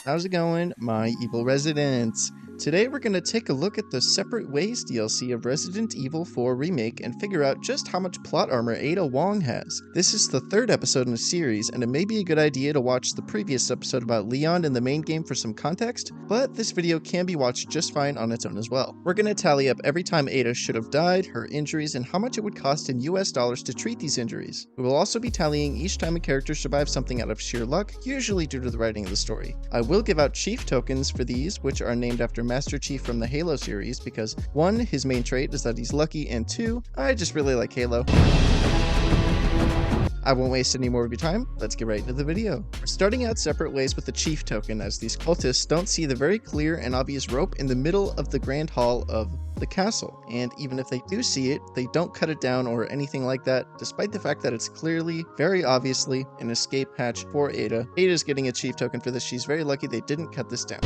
How's it going, my evil residents? Today we're going to take a look at the Separate Ways DLC of Resident Evil 4 Remake and figure out just how much plot armor Ada Wong has. This is the third episode in a series, and it may be a good idea to watch the previous episode about Leon in the main game for some context, but this video can be watched just fine on its own as well. We're going to tally up every time Ada should have died, her injuries, and how much it would cost in US dollars to treat these injuries. We will also be tallying each time a character survives something out of sheer luck, usually due to the writing of the story. I will give out Chief tokens for these, which are named after Master Chief from the Halo series, because 1, his main trait is that he's lucky, and 2, I just really like Halo. I won't waste any more of your time, let's get right into the video. We're starting out separate ways with the Chief token, as these cultists don't see the very clear and obvious rope in the middle of the Grand Hall of the castle, and even if they do see it, they don't cut it down or anything like that, despite the fact that it's clearly, very obviously, an escape hatch for Ada. Ada's getting a Chief token for this. She's very lucky they didn't cut this down.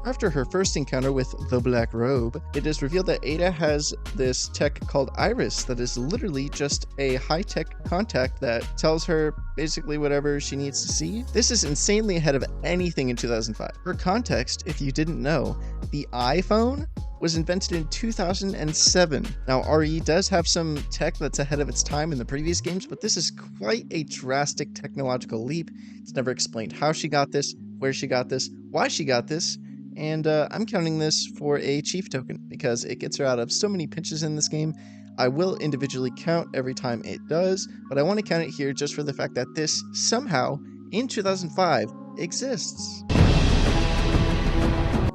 After her first encounter with the Black Robe, it is revealed that Ada has this tech called Iris that is literally just a high-tech contact that tells her basically whatever she needs to see. This is insanely ahead of anything in 2005. For context, if you didn't know, the iPhone was invented in 2007. Now, RE does have some tech that's ahead of its time in the previous games, but this is quite a drastic technological leap. It's never explained how she got this, where she got this, why she got this, and I'm counting this for a Chief token because it gets her out of so many pinches in this game. I will individually count every time it does, but I want to count it here just for the fact that this somehow, in 2005, exists.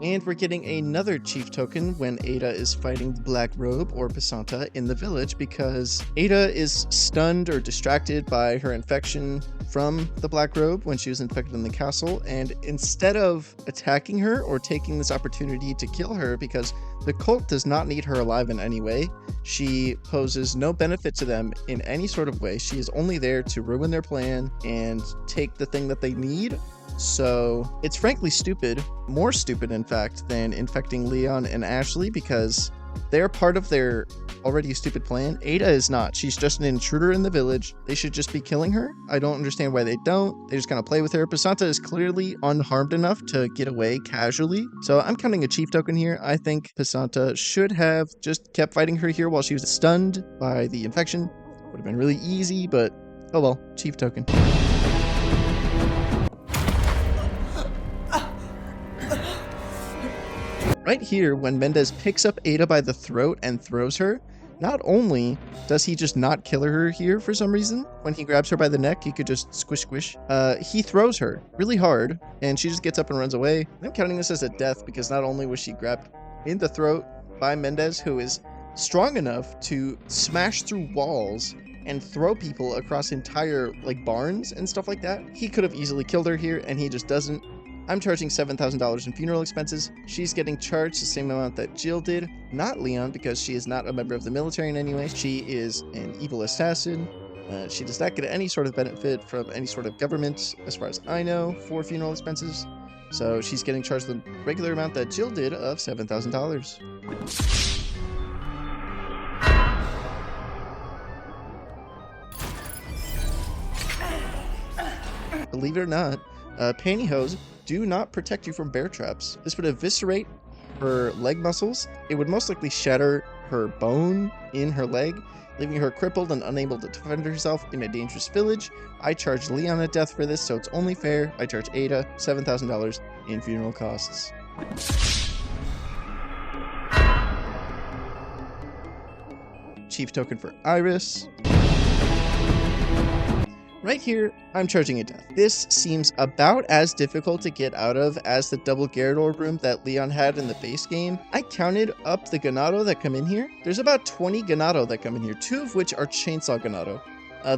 And we're getting another Chief token when Ada is fighting the Black Robe or Basanta in the village, because Ada is stunned or distracted by her infection from the Black Robe when she was infected in the castle, and instead of attacking her or taking this opportunity to kill her, because the cult does not need her alive in any way, she poses no benefit to them in any sort of way. She is only there to ruin their plan and take the thing that they need. So it's frankly stupid, more stupid in fact than infecting Leon and Ashley, because they're part of their already stupid plan. Ada is not. She's just an intruder in the village. They should just be killing her. I don't understand why they don't. They just kind of play with her. Basanta is clearly unharmed enough to get away casually. So I'm counting a Chief token here. I think Basanta should have just kept fighting her here while she was stunned by the infection. Would have been really easy, but oh well, Chief token. Right here, when Mendez picks up Ada by the throat and throws her, not only does he just not kill her here for some reason, when he grabs her by the neck, he could just squish, he throws her really hard, and she just gets up and runs away. I'm counting this as a death because not only was she grabbed in the throat by Mendez, who is strong enough to smash through walls and throw people across entire, barns and stuff like that. He could have easily killed her here, and he just doesn't. I'm charging $7,000 in funeral expenses. She's getting charged the same amount that Cheel did, not Leon, because she is not a member of the military in any way. She is an evil assassin. She does not get any sort of benefit from any sort of government, as far as I know, for funeral expenses. So she's getting charged the regular amount that Cheel did of $7,000. Believe it or not, pantyhose do not protect you from bear traps. This would eviscerate her leg muscles. It would most likely shatter her bone in her leg, leaving her crippled and unable to defend herself in a dangerous village. I charge Leon a death for this, so it's only fair. I charge Ada $7,000 in funeral costs. Chief token for Iris. Right here, I'm charging a death. This seems about as difficult to get out of as the double Gyarados room that Leon had in the base game. I counted up the Ganado that come in here. There's about 20 Ganado that come in here, 2 of which are Chainsaw Ganado.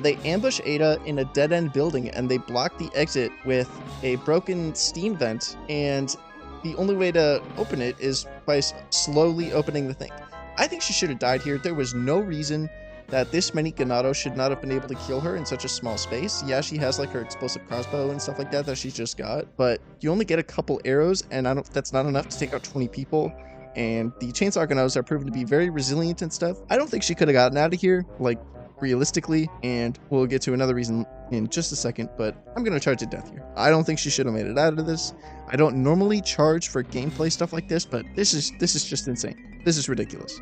They ambush Ada in a dead-end building, and they block the exit with a broken steam vent, and the only way to open it is by slowly opening the thing. I think she should have died here. There was no reason that this many Ganado should not have been able to kill her in such a small space. Yeah, she has her explosive crossbow and stuff like that she's just got, but you only get a couple arrows, and that's not enough to take out 20 people. And the chainsaw Ganados are proven to be very resilient and stuff. I don't think she could have gotten out of here realistically, and we'll get to another reason in just a second, but I'm going to charge it death here. I don't think she should have made it out of this. I don't normally charge for gameplay stuff like this, but this is just insane. This is ridiculous.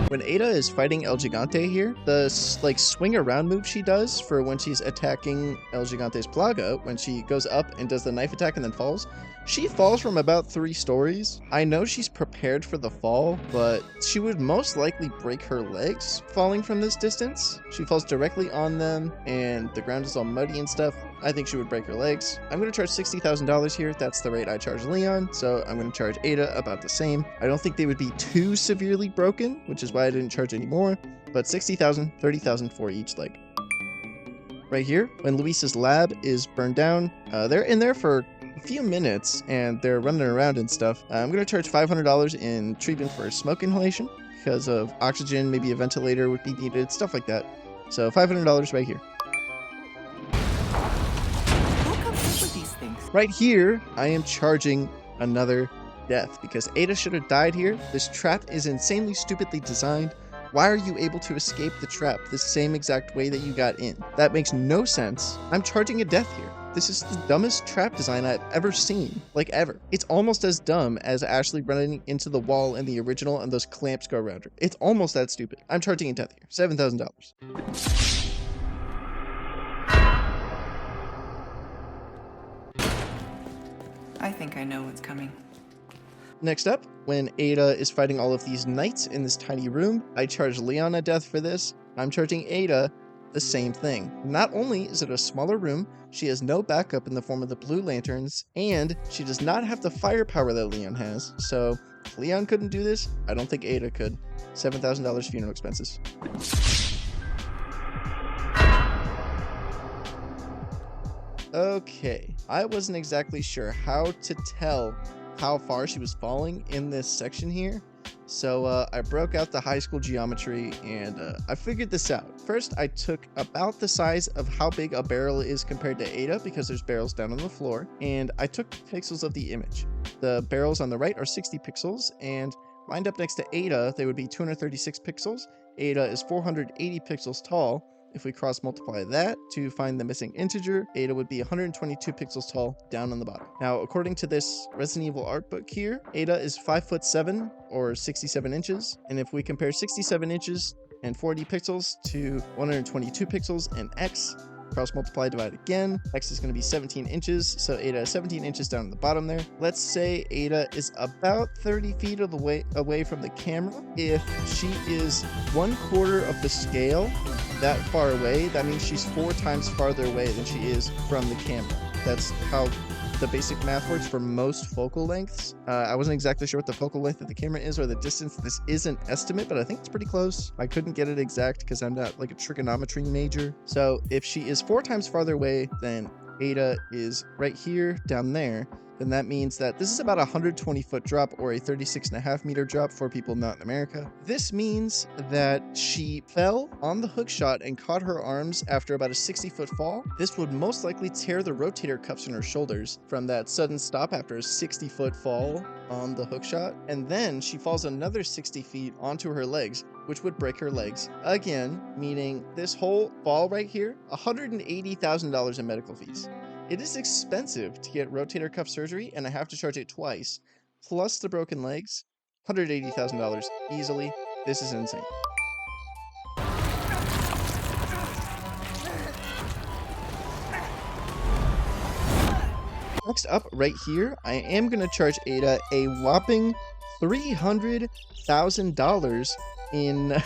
When Ada is fighting El Gigante here, the like swing around move she does for when she's attacking El Gigante's Plaga, when she goes up and does the knife attack and then falls, she falls from about 3 stories. I know she's prepared for the fall, but she would most likely break her legs falling from this distance. She falls directly on them and the ground is all muddy and stuff. I think she would break her legs. I'm going to charge $60,000 here. That's the rate I charge Leon, so I'm going to charge Ada about the same. I don't think they would be too severely broken, which is why I didn't charge any more, but $60,000, $30,000 for each leg. Right here, when Luis's lab is burned down, they're in there for a few minutes and they're running around and stuff. I'm going to charge $500 in treatment for smoke inhalation because of oxygen, maybe a ventilator would be needed, stuff like that. So $500 right here. Right here, I am charging another death because Ada should have died here. This trap is insanely stupidly designed. Why are you able to escape the trap the same exact way that you got in? That makes no sense. I'm charging a death here. This is the dumbest trap design I've ever seen, like ever. It's almost as dumb as Ashley running into the wall in the original and those clamps go around her. It's almost that stupid. I'm charging a death here, $7,000. I think I know what's coming. Next up, when Ada is fighting all of these knights in this tiny room, I charge Leon a death for this. I'm charging Ada the same thing. Not only is it a smaller room, she has no backup in the form of the blue lanterns, and she does not have the firepower that Leon has. So if Leon couldn't do this, I don't think Ada could. $7,000 funeral expenses. Okay, I wasn't exactly sure how to tell how far she was falling in this section here, so I broke out the high school geometry and I figured this out. First, I took about the size of how big a barrel is compared to Ada, because there's barrels down on the floor, and I took pixels of the image. The barrels on the right are 60 pixels, and lined up next to Ada, they would be 236 pixels. Ada is 480 pixels tall. If we cross multiply that to find the missing integer, Ada would be 122 pixels tall down on the bottom. Now, according to this Resident Evil art book here, Ada is 5'7" or 67 inches. And if we compare 67 inches and 40 pixels to 122 pixels and X, cross multiply, divide again, X is going to be 17 inches, so Ada is 17 inches down at the bottom there. Let's say Ada is about 30 feet of the way away from the camera. If she is 1/4 of the scale that far away, that means she's 4 times farther away than she is from the camera. That's how the basic math works for most focal lengths. I wasn't exactly sure what the focal length of the camera is or the distance. This is an estimate, but I think it's pretty close. I couldn't get it exact because I'm not like a trigonometry major. So if she is 4 times farther away than Ada is right here down there, then that means that this is about a 120-foot drop or a 36.5-meter drop for people not in America. This means that she fell on the hook shot and caught her arms after about a 60-foot fall. This would most likely tear the rotator cuffs in her shoulders from that sudden stop after a 60-foot fall on the hook shot. And then she falls another 60 feet onto her legs, which would break her legs. Again, meaning this whole fall right here, $180,000 in medical fees. It is expensive to get rotator cuff surgery, and I have to charge it twice, plus the broken legs. $180,000 easily. This is insane. Next up, right here, I am going to charge Ada a whopping $300,000 in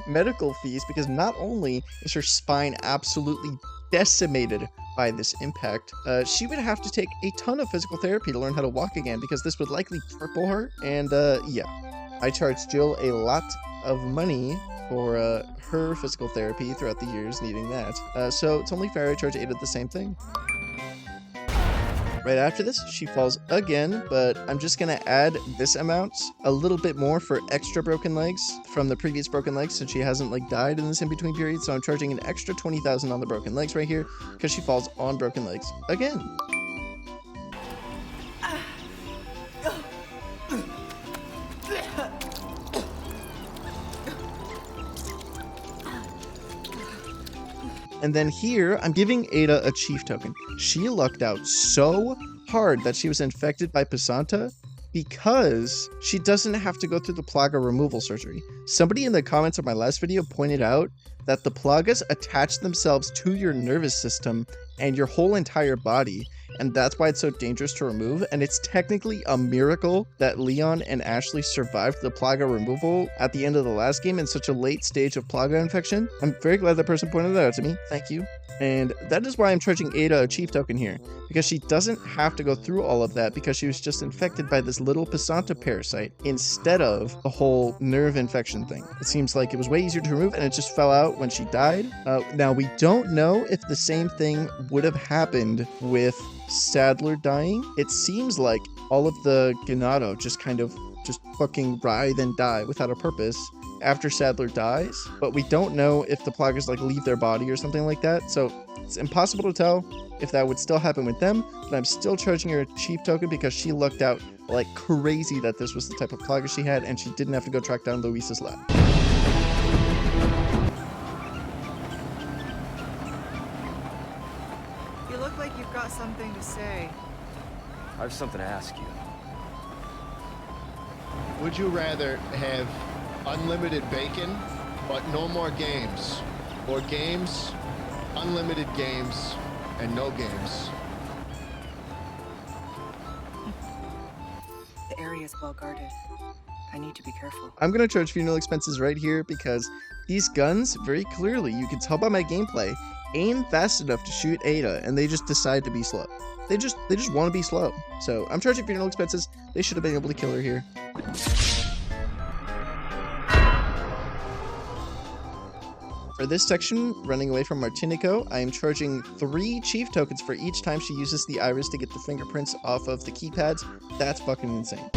medical fees, because not only is her spine absolutely decimated by this impact, she would have to take a ton of physical therapy to learn how to walk again, because this would likely cripple her. And yeah, I charged Jill a lot of money for her physical therapy throughout the years needing that. So it's only fair I charge Ada the same thing. Right after this, she falls again, but I'm just gonna add this amount, a little bit more for extra broken legs from the previous broken legs, since she hasn't like died in this in-between period. So I'm charging an extra 20,000 on the broken legs right here because she falls on broken legs again. And then here, I'm giving Ada a chief token. She lucked out so hard that she was infected by Pisanta because she doesn't have to go through the Plaga removal surgery. Somebody in the comments of my last video pointed out that the Plagas attach themselves to your nervous system and your whole entire body, and that's why it's so dangerous to remove. And it's technically a miracle that Leon and Ashley survived the Plaga removal at the end of the last game in such a late stage of Plaga infection. I'm very glad that person pointed that out to me. Thank you. And that is why I'm charging Ada a chief token here, because she doesn't have to go through all of that because she was just infected by this little Pisanta parasite instead of a whole nerve infection thing. It seems like it was way easier to remove and it just fell out when she died. Now we don't know if the same thing would have happened with Sadler dying. It seems like all of the Ganado just kind of fucking writhe and die without a purpose after Sadler dies, but we don't know if the Plagas like leave their body or something like that, so it's impossible to tell if that would still happen with them. But I'm still charging her a chief token because she lucked out like crazy that this was the type of Plaga she had and she didn't have to go track down Luis's lab. You look like you've got something to say. I have something to ask you. Would you rather have unlimited bacon, but no more games? Or games, unlimited games, and no games? The area is well guarded. I need to be careful. I'm going to charge funeral expenses right here because these guns, very clearly, you can tell by my gameplay, aim fast enough to shoot Ada, and they just decide to be slow. They just want to be slow. So I'm charging funeral expenses. They should have been able to kill her here. For this section, running away from Martinico, I am charging 3 chief tokens for each time she uses the iris to get the fingerprints off of the keypads. That's fucking insane.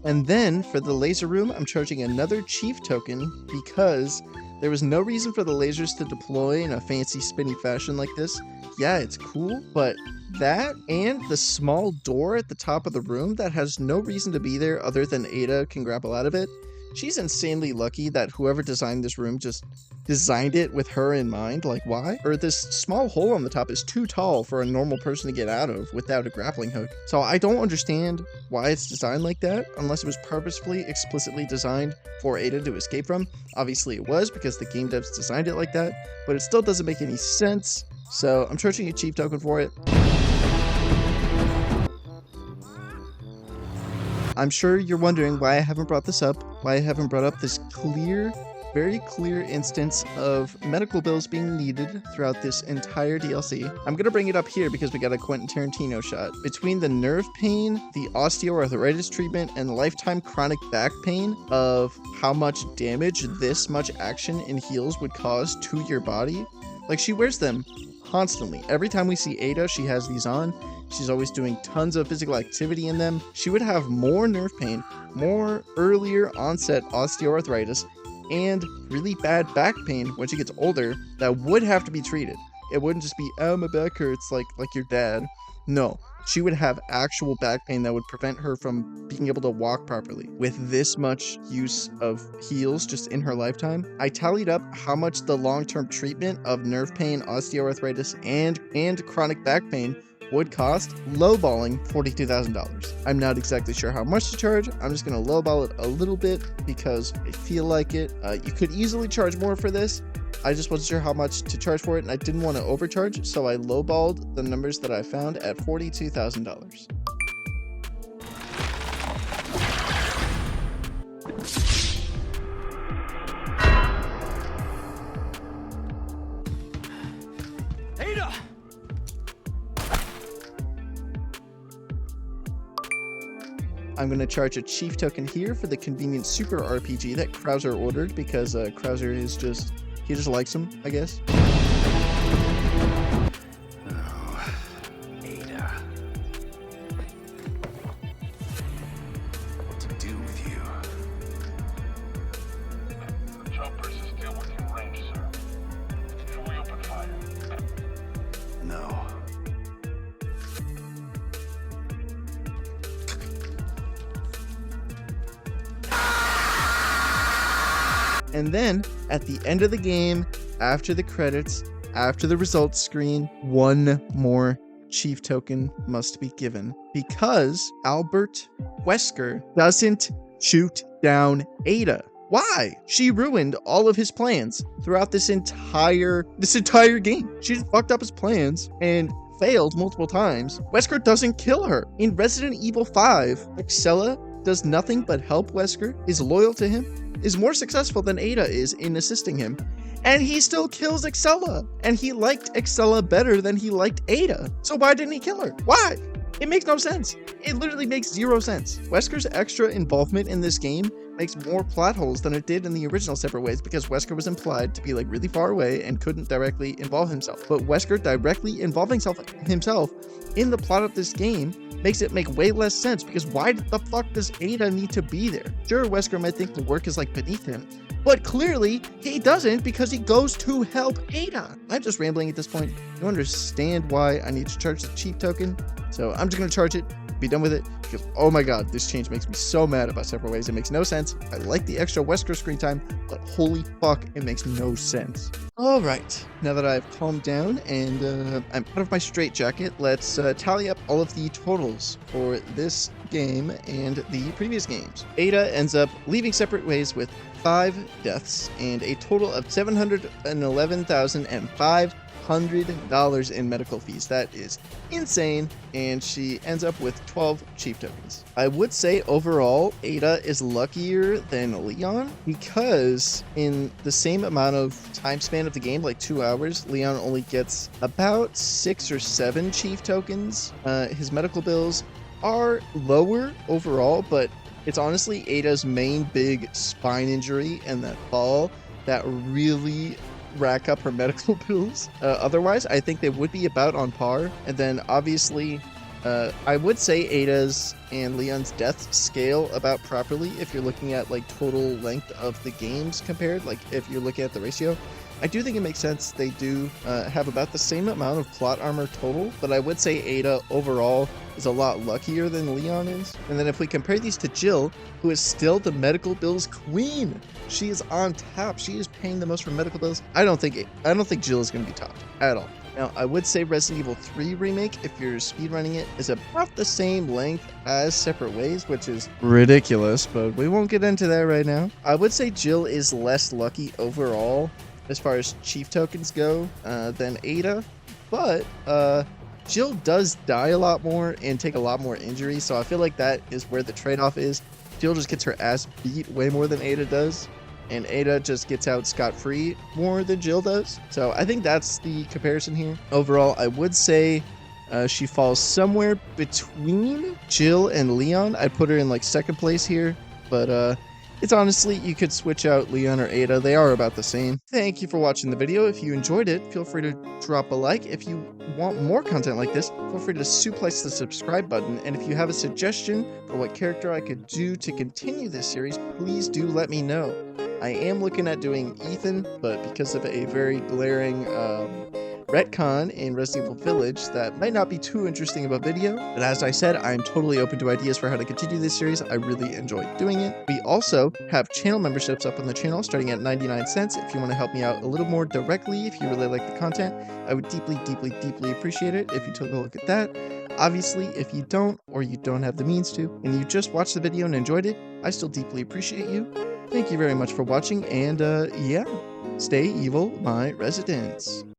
And then for the laser room, I'm charging another chief token because there was no reason for the lasers to deploy in a fancy spinny fashion like this. Yeah, it's cool, but that and the small door at the top of the room that has no reason to be there other than Ada can grapple out of it. She's insanely lucky that whoever designed this room just designed it with her in mind. Like, why? Or this small hole on the top is too tall for a normal person to get out of without a grappling hook. So I don't understand why it's designed like that, unless it was purposefully, explicitly designed for Ada to escape from. Obviously it was, because the game devs designed it like that, but it still doesn't make any sense. So I'm charging a chief token for it. I'm sure you're wondering why I haven't brought this up, why I haven't brought up this clear, very clear instance of medical bills being needed throughout this entire DLC. I'm going to bring it up here because we got a Quentin Tarantino shot. Between the nerve pain, the osteoarthritis treatment, and lifetime chronic back pain of how much damage this much action in heals would cause to your body. Like, she wears them constantly. Every time we see Ada, she has these on. She's always doing tons of physical activity in them. She would have more nerve pain, more earlier onset osteoarthritis, and really bad back pain when she gets older that would have to be treated. It wouldn't just be, oh, my back hurts like your dad. No, she would have actual back pain that would prevent her from being able to walk properly. With this much use of heals just in her lifetime, I tallied up how much the long-term treatment of nerve pain, osteoarthritis, and chronic back pain would cost, lowballing $42,000. I'm not exactly sure how much to charge. I'm just going to lowball it a little bit because I feel like it. You could easily charge more for this. I just wasn't sure how much to charge for it, and I didn't want to overcharge, so I lowballed the numbers that I found at $42,000. Ada! I'm going to charge a chief token here for the convenient super RPG that Krauser ordered because Krauser is just, He just likes him, I guess. Oh, Ada. What to do with you? The choppers is still within range, sir. Should we open fire? No. And then, at the end of the game, after the credits, after the results screen, one more chief token must be given. Because Albert Wesker doesn't shoot down Ada. Why? She ruined all of his plans throughout this entire game. She just fucked up his plans and failed multiple times. Wesker doesn't kill her. In Resident Evil 5, Excella does nothing but help Wesker, is loyal to him, is more successful than Ada is in assisting him, and he still kills Excella. And he liked Excella better than he liked Ada. So why didn't he kill her? Why? It makes no sense. It literally makes zero sense. Wesker's extra involvement in this game makes more plot holes than it did in the original Separate Ways because Wesker was implied to be like really far away and couldn't directly involve himself. But Wesker directly involving himself in the plot of this game makes it make way less sense because why the fuck does Ada need to be there? Sure, Wesker might think the work is like beneath him, but clearly he doesn't because he goes to help Ada. I'm just rambling at this point. You understand why I need to charge the cheap token? So I'm just going to charge it, be done with it, because oh my god, this change makes me so mad about Separate Ways. It makes no sense. I like the extra Wesker screen time, but holy fuck, it makes no sense. Alright, now that I've calmed down and I'm out of my straitjacket, let's tally up all of the totals for this game and the previous games. Ada ends up leaving Separate Ways with 5 deaths and a total of $711,500 in medical fees. That is insane, and she ends up with 12 chief tokens. I would say overall Ada is luckier than Leon because in the same amount of time span of the game, like 2 hours, Leon only gets about 6 or 7 chief tokens. His medical bills are lower overall, but it's honestly Ada's main big spine injury and that fall that really rack up her medical bills. Otherwise, I think they would be about on par. And then obviously, I would say Ada's and Leon's death scale about properly if you're looking at like total length of the games compared, like if you're looking at the ratio. I do think it makes sense. They do have about the same amount of plot armor total, but I would say Ada overall is a lot luckier than Leon is. And then if we compare these to Jill, who is still the medical bills queen, she is on top. She is paying the most for medical bills. I don't think Jill is going to be topped at all. Now, I would say Resident Evil 3 Remake, if you're speedrunning it, is about the same length as Separate Ways, which is ridiculous, but we won't get into that right now. I would say Jill is less lucky overall as far as chief tokens go than Ada, but Jill does die a lot more and take a lot more injuries, so I feel like that is where the trade-off is. Jill just gets her ass beat way more than Ada does, and Ada just gets out scot-free more than Jill does. So I think that's the comparison here. Overall, I would say she falls somewhere between Jill and Leon. I'd put her in like second place here, but it's honestly, you could switch out Leon or Ada. They are about the same. Thank you for watching the video. If you enjoyed it, feel free to drop a like. If you want more content like this, feel free to suplex the subscribe button. And if you have a suggestion for what character I could do to continue this series, please do let me know. I am looking at doing Ethan, but because of a very glaring retcon in Resident Evil Village, that might not be too interesting of a video, but as I said, I'm totally open to ideas for how to continue this series. I really enjoy doing it. We also have channel memberships up on the channel starting at 99 cents. If you want to help me out a little more directly, if you really like the content, I would deeply appreciate it if you took a look at that. Obviously, if you don't, or you don't have the means to, and you just watched the video and enjoyed it, I still deeply appreciate you. Thank you very much for watching, and yeah, stay evil, my residents.